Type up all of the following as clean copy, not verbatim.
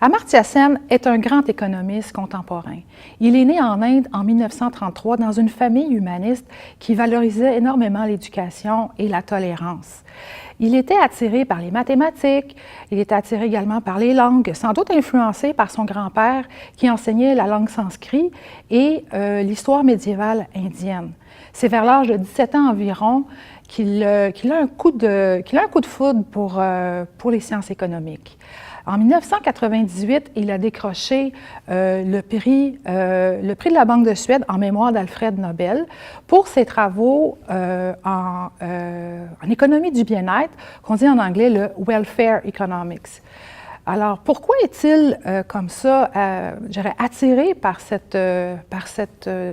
Amartya Sen est un grand économiste contemporain. Il est né en Inde en 1933 dans une famille humaniste qui valorisait énormément l'éducation et la tolérance. Il était attiré par les mathématiques, il était attiré également par les langues, sans doute influencé par son grand-père qui enseignait la langue sanskrit et l'histoire médiévale indienne. C'est vers l'âge de 17 ans environ qu'il a un coup de foudre pour les sciences économiques. En 1998, il a décroché le prix de la Banque de Suède en mémoire d'Alfred Nobel pour ses travaux en économie du bien-être, qu'on dit en anglais le welfare economics. Alors, pourquoi est-il comme ça, je dirais, attiré par cette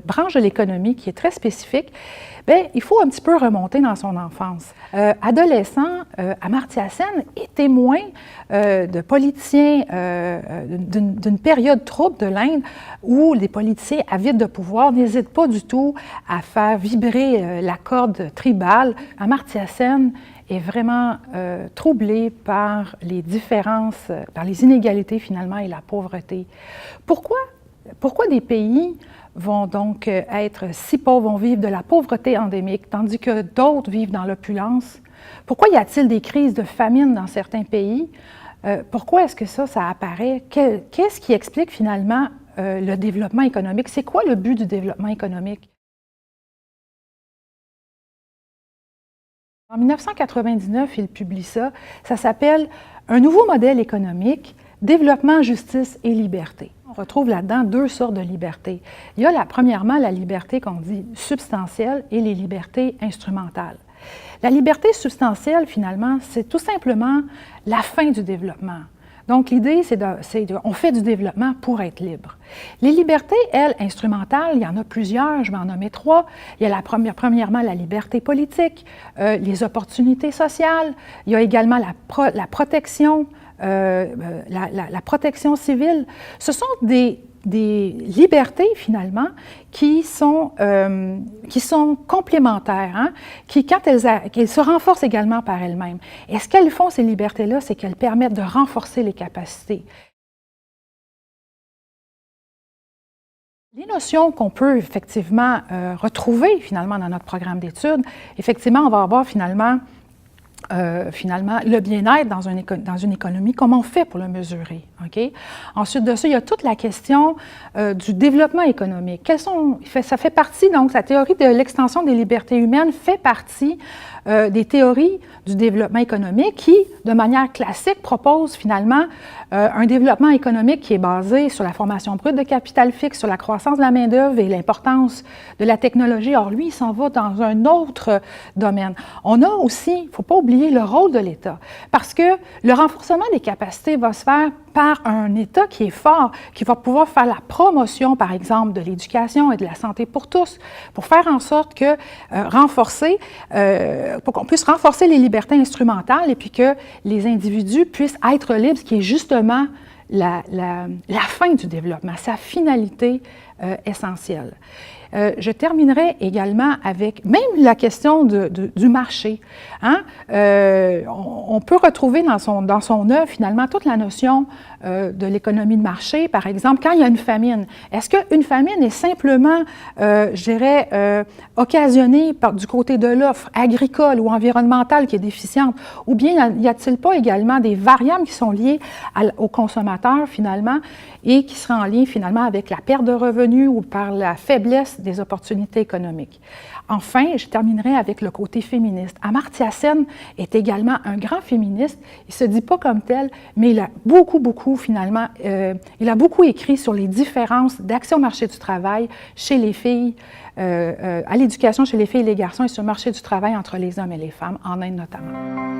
branche de l'économie qui est très spécifique? Bien, il faut un petit peu remonter dans son enfance. Adolescent, Amartya Sen est témoin de politiciens d'une période trouble de l'Inde où les politiciens avides de pouvoir n'hésitent pas du tout à faire vibrer la corde tribale. Amartya Sen est vraiment troublé par les différences, par les inégalités finalement et la pauvreté. Pourquoi des pays vont donc être si pauvres, vont vivre de la pauvreté endémique, tandis que d'autres vivent dans l'opulence? Pourquoi y a-t-il des crises de famine dans certains pays? Pourquoi est-ce que ça apparaît? Qu'est-ce qui explique finalement le développement économique? C'est quoi le but du développement économique? En 1999, il publie ça. Ça s'appelle « Un nouveau modèle économique, développement, justice et liberté ». On retrouve là-dedans deux sortes de libertés. Il y a premièrement la liberté qu'on dit substantielle et les libertés instrumentales. La liberté substantielle, finalement, c'est tout simplement la fin du développement. Donc, l'idée, on fait du développement pour être libre. Les libertés, elles, instrumentales, il y en a plusieurs, je vais en nommer trois. Il y a premièrement la liberté politique, les opportunités sociales. Il y a également la protection, la protection civile. Ce sont des libertés, finalement, qui sont complémentaires, hein, qui, quand qu'elles se renforcent également par elles-mêmes. Et ce qu'elles font, ces libertés-là, c'est qu'elles permettent de renforcer les capacités. Les notions qu'on peut effectivement retrouver, finalement, dans notre programme d'études, effectivement, on va avoir finalement le bien-être dans une économie, comment on fait pour le mesurer. Okay? Ensuite de ça, il y a toute la question du développement économique. Ça fait partie, donc, la théorie de l'extension des libertés humaines fait partie des théories du développement économique qui, de manière classique, propose finalement un développement économique qui est basé sur la formation brute de capital fixe, sur la croissance de la main-d'œuvre et l'importance de la technologie. Or, lui, il s'en va dans un autre domaine. On a aussi, il ne faut pas oublier le rôle de l'État, parce que le renforcement des capacités va se faire par un État qui est fort, qui va pouvoir faire la promotion, par exemple, de l'éducation et de la santé pour tous, pour faire en sorte que pour qu'on puisse renforcer les libertés instrumentales et puis que les individus puissent être libres, ce qui est justement la fin du développement, sa finalité essentielle. Je terminerai également avec même la question du marché. Hein? On peut retrouver dans son œuvre, finalement, toute la notion de l'économie de marché. Par exemple, quand il y a une famine, est-ce qu'une famine est simplement, je dirais, occasionnée du côté de l'offre agricole ou environnementale qui est déficiente, ou bien y a-t-il pas également des variables qui sont liées aux consommateurs, finalement, et qui seraient en lien, finalement, avec la perte de revenus ou par la faiblesse des opportunités économiques. Enfin, je terminerai avec le côté féministe. Amartya Sen est également un grand féministe. Il ne se dit pas comme tel, mais il a beaucoup, finalement, il a beaucoup écrit sur les différences d'accès au marché du travail chez les filles, à l'éducation chez les filles et les garçons et sur le marché du travail entre les hommes et les femmes, en Inde notamment.